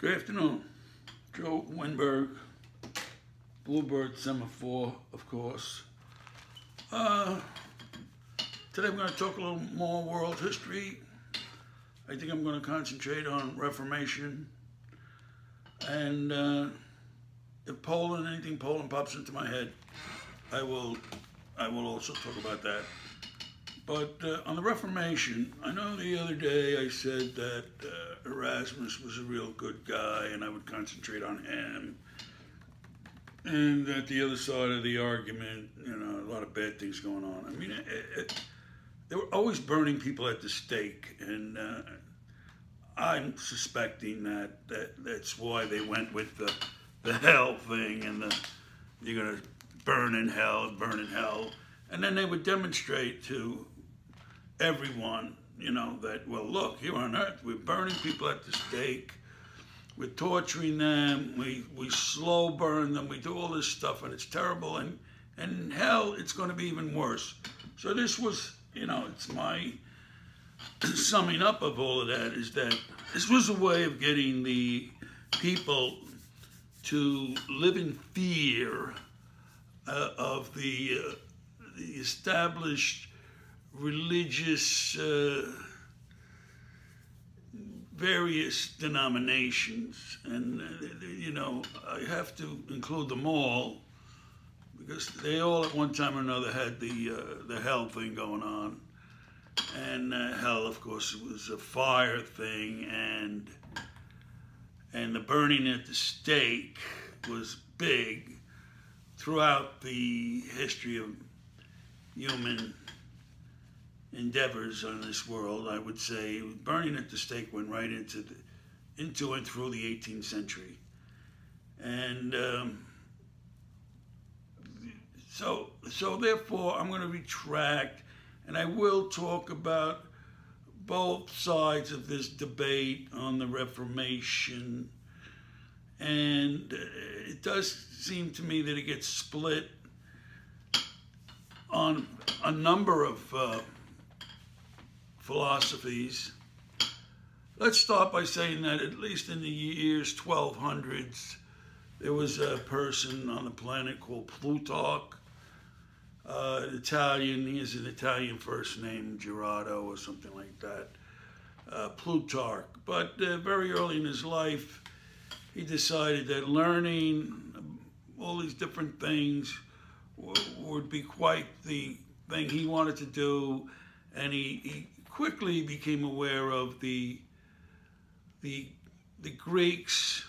Good afternoon. Joe Winberg, Bluebird Semaphore, of course. Today I'm going to talk a little more world history. I think I'm going to concentrate on Reformation. And if anything Poland pops into my head, I will also talk about that. But on the Reformation, I know the other day I said that Erasmus was a real good guy and I would concentrate on him. And at the other side of the argument, a lot of bad things going on. I mean, they were always burning people at the stake. And I'm suspecting that's why they went with the hell thing and you're going to burn in hell. And then they would demonstrate to everyone, that, well, look, here on earth, we're burning people at the stake, we're torturing them, we slow burn them, we do all this stuff, and it's terrible, and in hell, it's going to be even worse. So this was, it's my summing up of all of that, is that this was a way of getting the people to live in fear of the established religious various denominations, and I have to include them all because they all at one time or another had the hell thing going on, and hell, of course, was a fire thing, and the burning at the stake was big throughout the history of human endeavors on this world. I would say burning at the stake went right into and through the 18th century. And so therefore I'm going to retract, and I will talk about both sides of this debate on the Reformation. And it does seem to me that it gets split on a number of philosophies. Let's start by saying that at least in the years 1200s, there was a person on the planet called Plutarch, Italian. He has an Italian first name, Gerardo or something like that, Plutarch. But very early in his life, he decided that learning all these different things would be quite the thing he wanted to do, and he quickly became aware of the Greeks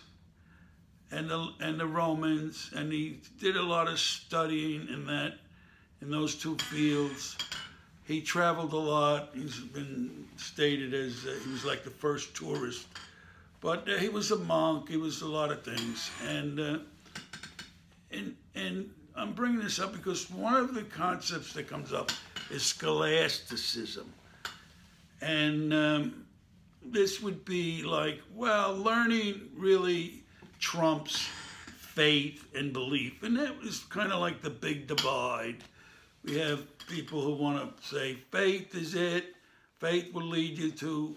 and the Romans, and he did a lot of studying in those two fields. He traveled a lot. He's been stated as he was like the first tourist, but he was a monk. He was a lot of things, and I'm bringing this up because one of the concepts that comes up is scholasticism. And this would be like, well, learning really trumps faith and belief. And that was kind of like the big divide. We have people who want to say faith is it. Faith will lead you to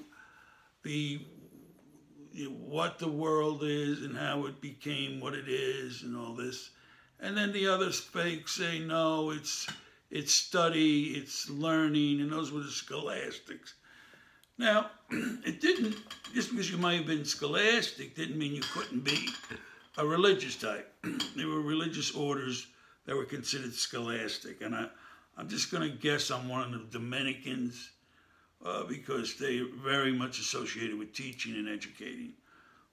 what the world is and how it became what it is and all this. And then the other fakes say, no, it's study, it's learning, and those were the scholastics. Now, it didn't, just because you might have been scholastic didn't mean you couldn't be a religious type. There were religious orders that were considered scholastic, and I'm just going to guess I'm one of the Dominicans because they are very much associated with teaching and educating.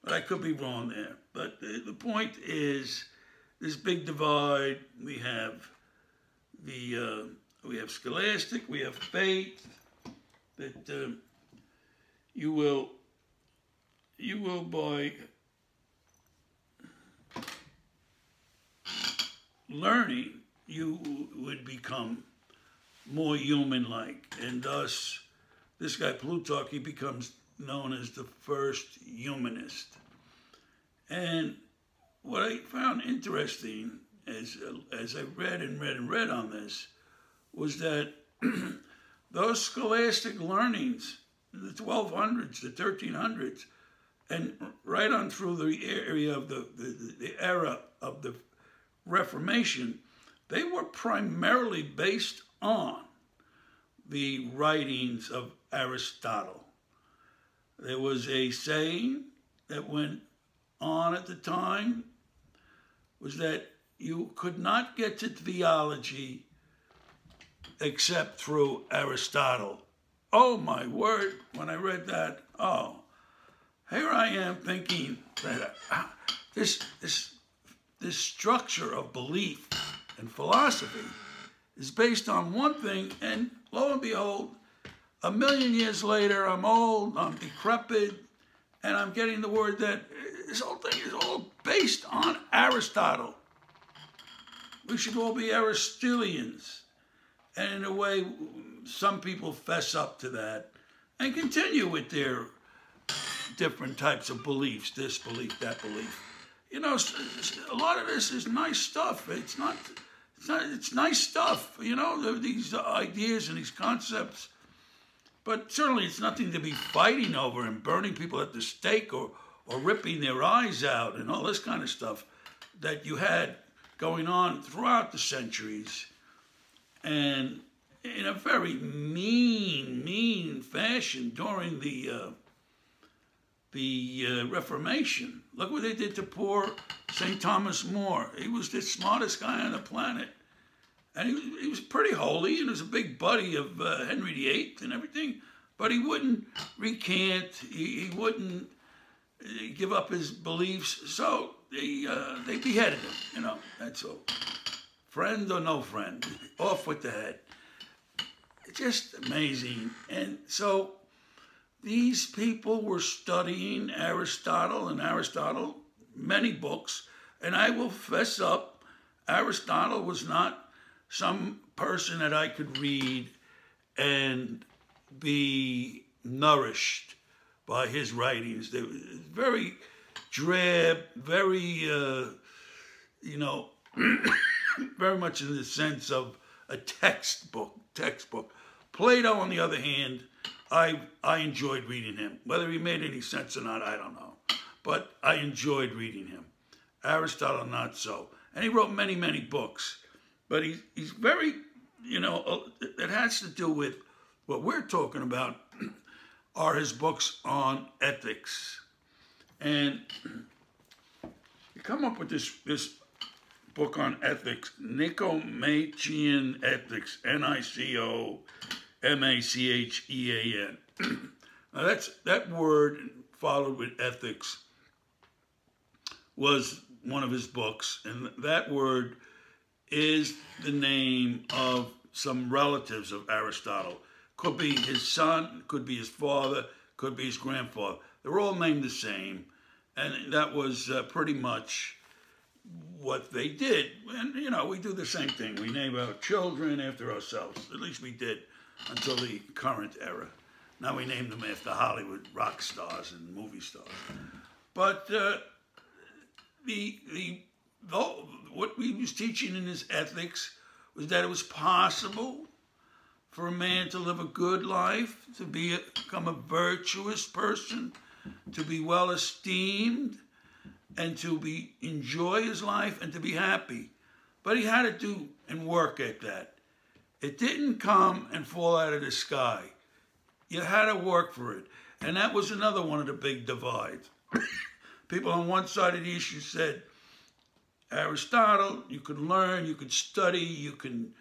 But I could be wrong there. But the point is, this big divide, we have scholastic, we have faith, that you will by learning, you would become more human-like, and thus this guy Plutarch, he becomes known as the first humanist. And what I found interesting as I read on this was that those scholastic learnings, the 1200s, the 1300s, and right on through the area of the era of the Reformation, they were primarily based on the writings of Aristotle. There was a saying that went on at the time, was that you could not get to theology except through Aristotle. Oh my word, when I read that, oh, here I am thinking that this structure of belief and philosophy is based on one thing, and lo and behold, 1,000,000 years later, I'm old, I'm decrepit, and I'm getting the word that this whole thing is all based on Aristotle. We should all be Aristotelians. And in a way, some people fess up to that and continue with their different types of beliefs, this belief, that belief. You know, a lot of this is nice stuff. It's nice stuff, you know, these ideas and these concepts. But certainly it's nothing to be fighting over and burning people at the stake or ripping their eyes out and all this kind of stuff that you had going on throughout the centuries. And in a very mean fashion during the Reformation. Look what they did to poor St. Thomas More. He was the smartest guy on the planet. And he was pretty holy, and was a big buddy of Henry VIII and everything. But he wouldn't recant. He wouldn't give up his beliefs. So they beheaded him, you know, that's all. Friend or no friend, off with the head. It's just amazing. And so these people were studying Aristotle, many books, and I will fess up, Aristotle was not some person that I could read and be nourished by his writings. They were very drab, very, you know, very much in the sense of a textbook. Plato, on the other hand, I enjoyed reading him. Whether he made any sense or not, I don't know. But I enjoyed reading him. Aristotle, not so. And he wrote many books. But he's very, you know, it has to do with what we're talking about are his books on ethics. And you come up with this book on ethics, Nicomachean Ethics, Nicomachean. Now that word followed with ethics was one of his books, and that word is the name of some relatives of Aristotle. Could be his son, could be his father, could be his grandfather. They're all named the same, and that was pretty much what they did. And, you know, we do the same thing. We name our children after ourselves. At least we did until the current era. Now we name them after Hollywood rock stars and movie stars. But what we was teaching in his ethics was that it was possible for a man to live a good life, to become a virtuous person, to be well esteemed, and to enjoy his life and to be happy. But he had to do and work at that. It didn't come and fall out of the sky. You had to work for it. And that was another one of the big divides. People on one side of the issue said, Aristotle, you can learn, you can study, you can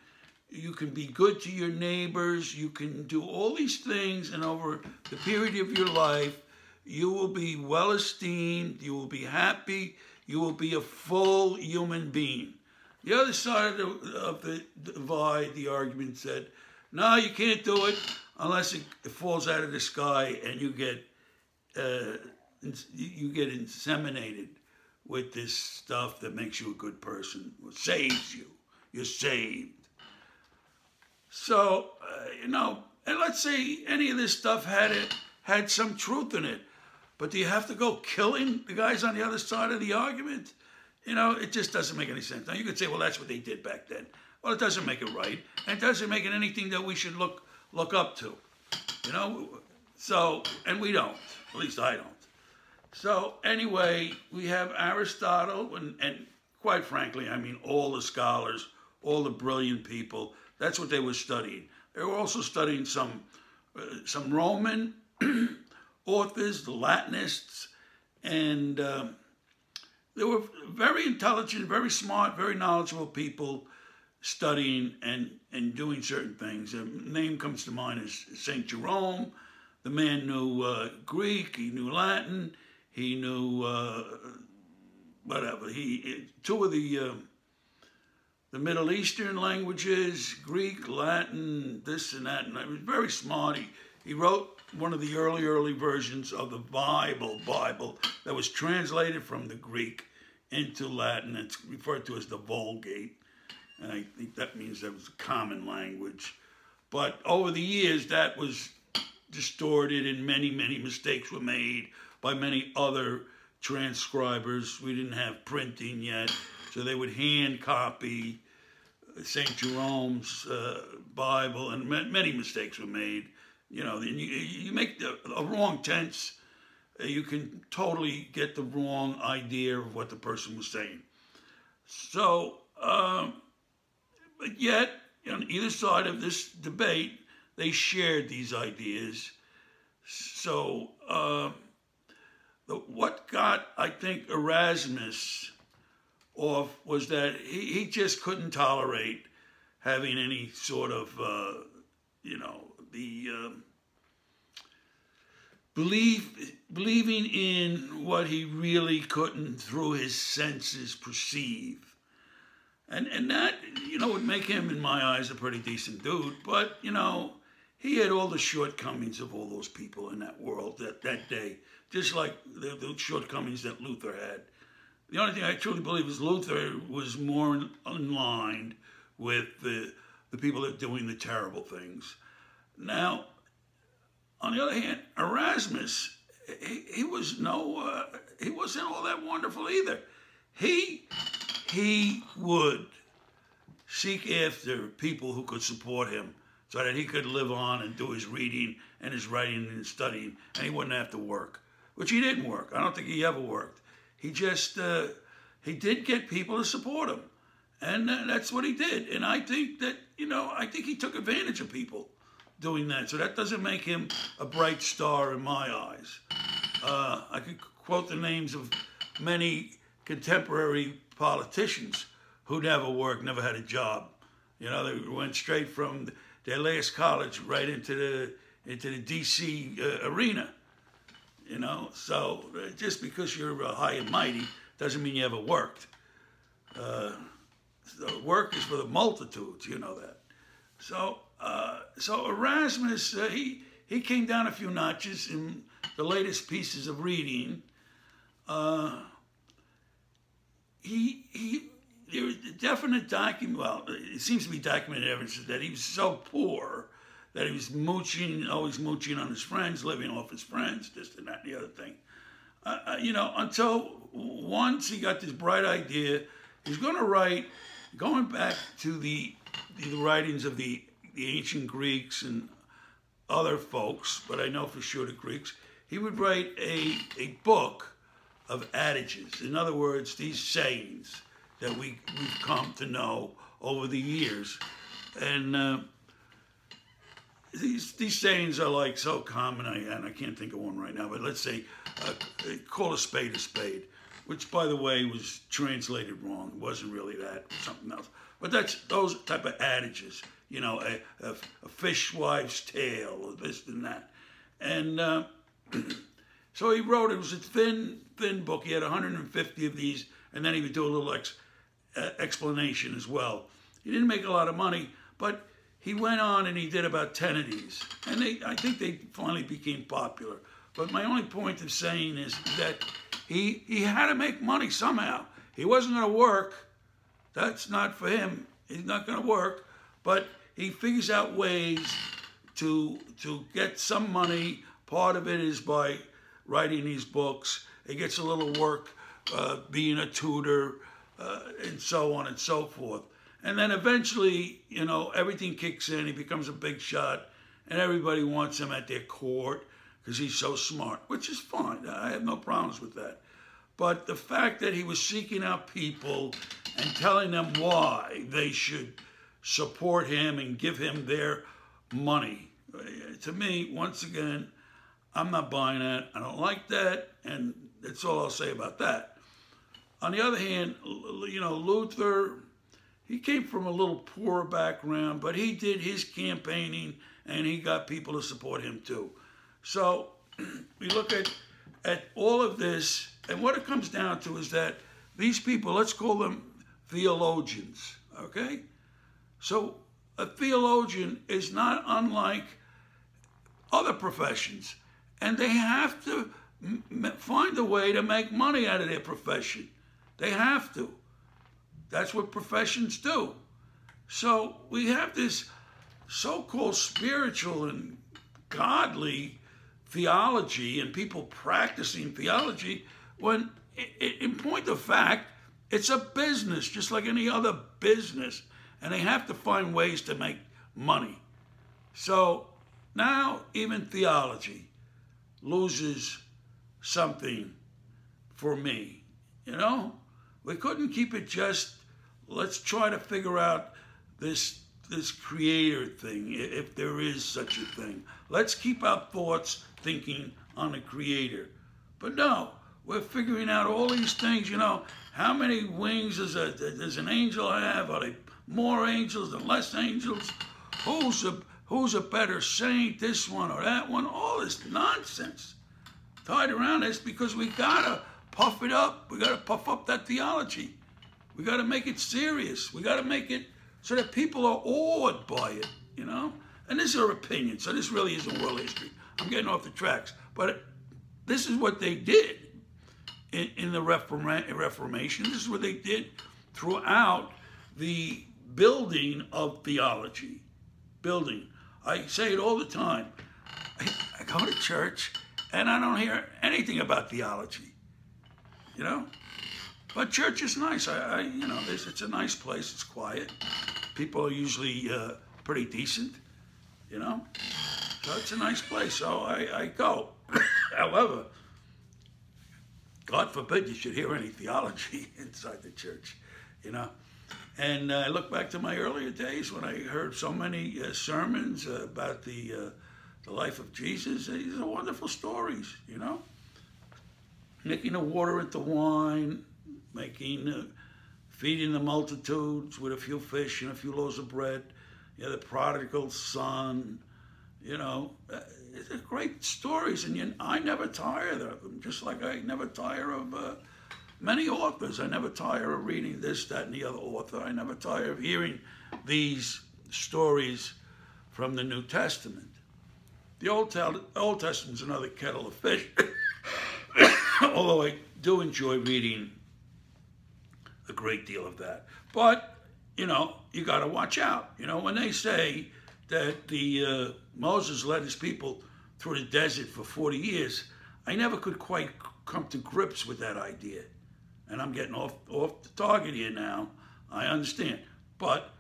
be good to your neighbors, you can do all these things, and over the period of your life, you will be well esteemed, you will be happy, you will be a full human being. The other side of the divide, the argument said, no, you can't do it unless it falls out of the sky and you get inseminated with this stuff that makes you a good person, saves you. You're saved. So, you know, and let's say any of this stuff had some truth in it. But do you have to go killing the guys on the other side of the argument? You know, it just doesn't make any sense. Now, you could say, well, that's what they did back then. Well, it doesn't make it right. And it doesn't make it anything that we should look up to. You know? So, and we don't. At least I don't. So anyway, we have Aristotle, and quite frankly, I mean, all the scholars, all the brilliant people, that's what they were studying. They were also studying some Roman authors, the Latinists, and they were very intelligent, very smart, very knowledgeable people studying and doing certain things. A name comes to mind is St. Jerome. The man knew Greek, he knew Latin, he knew whatever. Two of the Middle Eastern languages, Greek, Latin, this and that, and he was very smart. He wrote one of the early versions of the Bible that was translated from the Greek into Latin. It's referred to as the Vulgate, and I think that means that was a common language. But over the years, that was distorted, and many mistakes were made by many other transcribers. We didn't have printing yet, so they would hand copy St. Jerome's Bible, and many mistakes were made. You know, you make a wrong tense, you can totally get the wrong idea of what the person was saying. So, but yet, on either side of this debate, they shared these ideas. So, what got, I think, Erasmus off was that he just couldn't tolerate having any sort of, you know, believing in what he really couldn't, through his senses, perceive. And that, you know, would make him, in my eyes, a pretty decent dude. But, you know, he had all the shortcomings of all those people in that world that day, just like the shortcomings that Luther had. The only thing I truly believe is Luther was more in line with the people that are doing the terrible things. Now, on the other hand, Erasmus, he was he wasn't all that wonderful either. He would seek after people who could support him so that he could live on and do his reading and his writing and his studying, and he wouldn't have to work, which he didn't work. I don't think he ever worked. He just, he did get people to support him, and that's what he did. And I think that, you know, I think he took advantage of people doing that. So that doesn't make him a bright star in my eyes. I could quote the names of many contemporary politicians who never worked, never had a job. You know, they went straight from their last college right into the D.C. Arena. You know, so just because you're high and mighty doesn't mean you ever worked. So work is for the multitudes, you know that. So Erasmus, he came down a few notches in the latest pieces of reading. There was definite document. Well, it seems to be documented evidence that he was so poor that he was always mooching on his friends, living off his friends, this and that and the other thing. You know, until once he got this bright idea, he's going to write, going back to the writings of the ancient Greeks and other folks, but I know for sure the Greeks, he would write a book of adages. In other words, these sayings that we've come to know over the years. And these sayings are like so common, and I can't think of one right now, but let's say, call a spade, which, by the way, was translated wrong. It wasn't really that, it was something else. But that's those type of adages, you know, a fishwife's tale, or this and that. And so he wrote, it was a thin book. He had 150 of these, and then he would do a little explanation as well. He didn't make a lot of money, but he went on and he did about 10 of these. And I think they finally became popular. But my only point of saying is that he had to make money somehow. He wasn't going to work. That's not for him. He's not going to work. But he figures out ways to get some money. Part of it is by writing these books. He gets a little work being a tutor, and so on and so forth. And then eventually, you know, everything kicks in. He becomes a big shot, and everybody wants him at their court. because he's so smart, which is fine. I have no problems with that. But the fact that he was seeking out people and telling them why they should support him and give him their money, to me, once again, I'm not buying that. I don't like that, and that's all I'll say about that. On the other hand, you know, Luther, he came from a little poor background, but he did his campaigning, and he got people to support him too. So we look at all of this, and what it comes down to is that these people, let's call them theologians, okay? So a theologian is not unlike other professions, and they have to find a way to make money out of their profession. They have to. That's what professions do. So we have this so-called spiritual and godly theology and people practicing theology when, in point of fact, it's a business just like any other business, and they have to find ways to make money. So now even theology loses something for me, you know? We couldn't keep it just, let's try to figure out this creator thing, if there is such a thing. Let's keep our thoughts thinking on a creator. But no, we're figuring out all these things, you know, how many wings does an angel have? Are they more angels than less angels? Who's a better saint, this one or that one? All this nonsense tied around this because we gotta puff it up. We gotta puff up that theology. We gotta make it serious. We gotta make it so that people are awed by it, you know? And this is our opinion, so this really isn't world history. I'm getting off the tracks. But this is what they did in the Reformation. This is what they did throughout the building of theology. Building. I say it all the time. I go to church and I don't hear anything about theology, you know? But church is nice. You know, it's a nice place. It's quiet. People are usually pretty decent, you know? So it's a nice place. So I go. However, God forbid you should hear any theology inside the church, you know? And I look back to my earlier days when I heard so many sermons about the life of Jesus. These are wonderful stories, you know? Making the water into wine, feeding the multitudes with a few fish and a few loaves of bread. You know, the prodigal son, you know. They're great stories, and I never tire of them, just like I never tire of many authors. I never tire of reading this, that, and the other author. I never tire of hearing these stories from the New Testament. The Old Testament's another kettle of fish, although I do enjoy reading a great deal of that. But, you know, you got to watch out. You know, when they say that Moses led his people through the desert for 40 years, I never could quite come to grips with that idea. And I'm getting off the target here now. I understand. But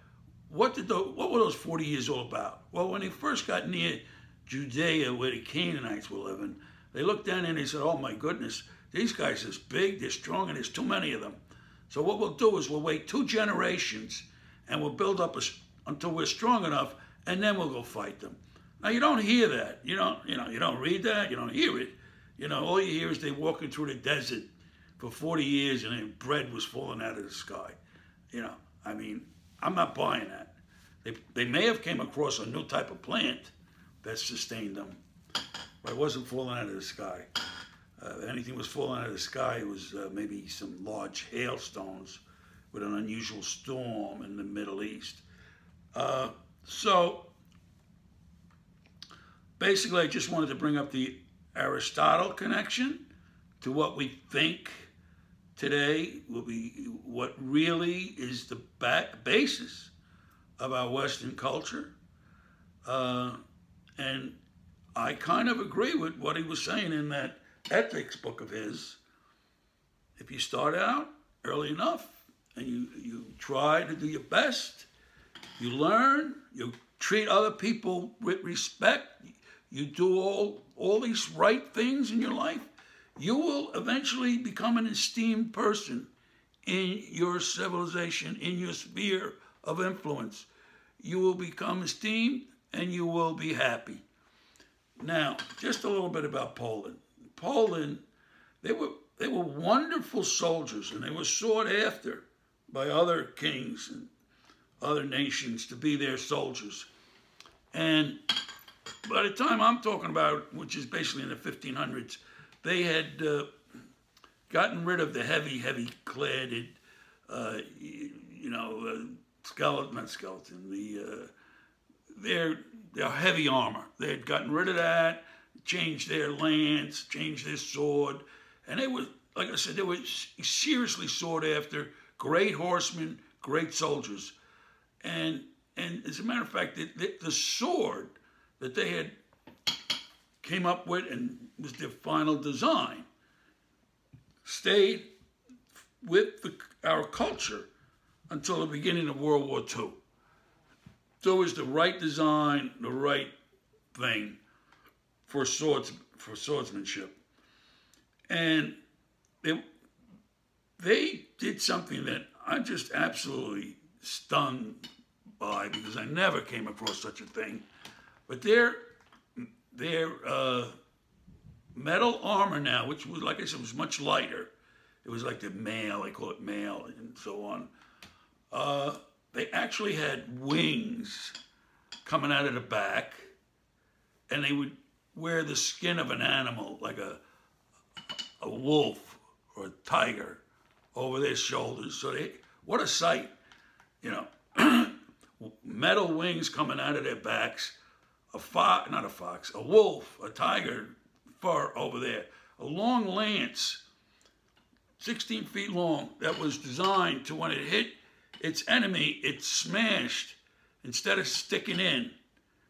what were those 40 years all about? Well, when they first got near Judea, where the Canaanites were living, they looked down and they said, oh my goodness, these guys are big, they're strong, and there's too many of them. So what we'll do is we'll wait 2 generations and we'll build up until we're strong enough, and then we'll go fight them. Now you don't hear that. You don't read that. You don't hear it. You know, all you hear is they walking through the desert for 40 years and then bread was falling out of the sky. You know, I mean, I'm not buying that. They may have came across a new type of plant that sustained them, but it wasn't falling out of the sky. If anything was falling out of the sky, it was maybe some large hailstones with an unusual storm in the Middle East. So basically, I just wanted to bring up the Aristotle connection to what we think today will be what really is the basis of our Western culture. And I kind of agree with what he was saying in that ethics book of his. If you start out early enough and you try to do your best, you learn, you treat other people with respect, you do all these right things in your life, you will eventually become an esteemed person in your civilization, in your sphere of influence. You will become esteemed and you will be happy. Now, just a little bit about Poland. Poland, they were wonderful soldiers, and they were sought after by other kings and other nations to be their soldiers. And by the time I'm talking about, which is basically in the 1500s, they had gotten rid of the heavy cladded, their heavy armor. They had gotten rid of that, changed their lance, changed their sword, and they were, like I said, they were seriously sought after, great horsemen, great soldiers. And as a matter of fact, the sword that they had came up with and was their final design stayed with our culture until the beginning of World War II. So it was the right design, the right thing for swordsmanship. And they did something that I'm just absolutely stunned by, because I never came across such a thing. But their metal armor now, which was, like I said, was much lighter. It was like the mail, they call it mail, and so on. They actually had wings coming out of the back, and they would wear the skin of an animal, like a wolf or a tiger, over their shoulders. So what a sight, you know. Metal wings coming out of their backs, a wolf, a tiger fur over there, a long lance, 16 feet long, that was designed to, when it hit its enemy, it smashed instead of sticking in,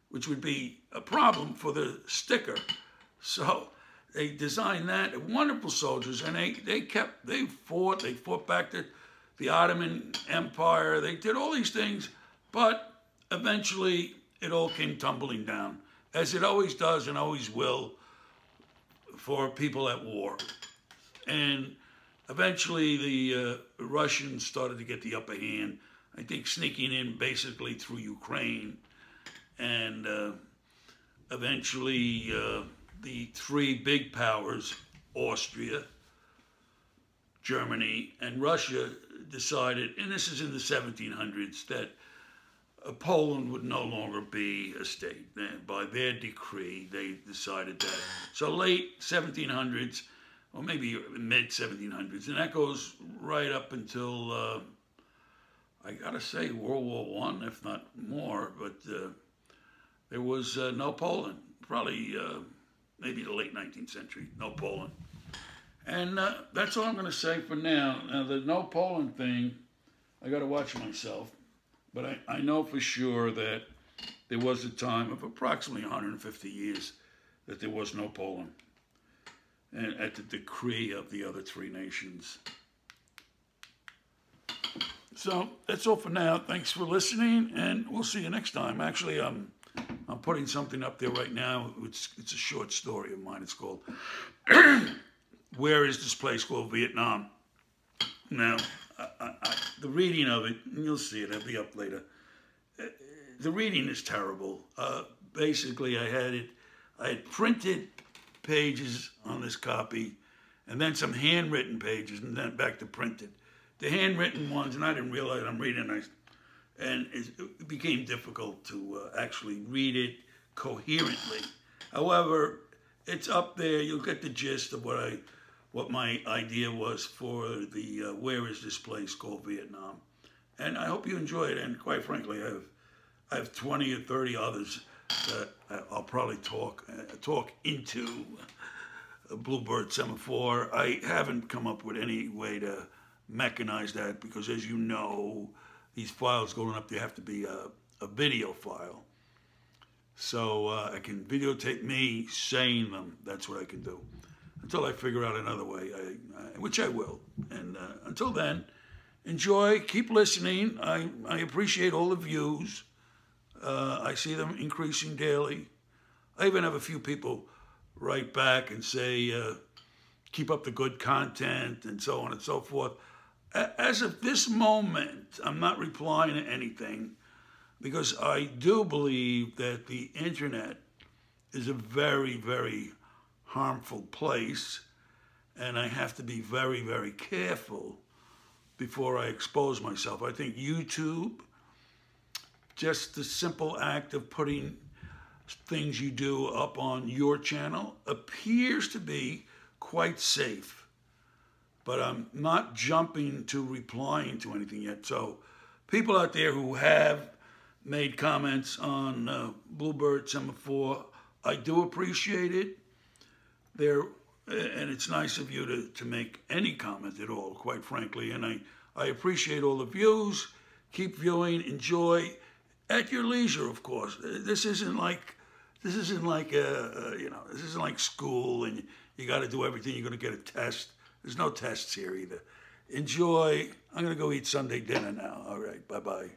which would be a problem for the sticker. So they designed that. Wonderful soldiers, and they fought back the Ottoman Empire. They did all these things, but eventually it all came tumbling down, as it always does and always will for people at war. And eventually the Russians started to get the upper hand, I think sneaking in basically through Ukraine. And eventually the three big powers, Austria, Germany, and Russia, decided, and this is in the 1700s, that Poland would no longer be a state. And by their decree, they decided that. So late 1700s, or maybe mid 1700s, and that goes right up until, I gotta say, World War I, if not more, but there was no Poland, probably maybe the late 19th century, no Poland. And that's all I'm gonna say for now. Now, the no Poland thing, I gotta watch myself, but I know for sure that there was a time of approximately 150 years that there was no Poland, and at the decree of the other three nations. So that's all for now. Thanks for listening, and we'll see you next time. Actually, I'm putting something up there right now. It's a short story of mine. It's called Where Is This Place Called Vietnam? Now, the reading of it, and you'll see it, it'll be up later. The reading is terrible. Basically, I had printed pages on this copy, and then some handwritten pages, and then back to printed. The handwritten ones, and I didn't realize I'm reading, and it became difficult to actually read it coherently. However, it's up there. You'll get the gist of what my idea was for the Where Is This Place Called Vietnam. And I hope you enjoy it. And quite frankly, I have 20 or 30 others that I'll probably talk into Bluebird Semaphore. I haven't come up with any way to mechanize that, because as you know, these files going up there have to be a video file. So I can videotape me saying them. That's what I can do. Until I figure out another way, which I will. And until then, enjoy, keep listening. I appreciate all the views. I see them increasing daily. I even have a few people write back and say, keep up the good content and so on and so forth. As of this moment, I'm not replying to anything because I do believe that the internet is a very, very harmful place, and I have to be very, very careful before I expose myself. I think YouTube, just the simple act of putting things you do up on your channel appears to be quite safe. But I'm not jumping to replying to anything yet. So people out there who have made comments on Bluebird Semaphore, I do appreciate it. And it's nice of you to make any comment at all, quite frankly. And I appreciate all the views. Keep viewing, enjoy, at your leisure, of course. This isn't like this isn't like school and you got to do everything. You're going to get a test. There's no tests here either. Enjoy. I'm going to go eat Sunday dinner now. All right. Bye-bye.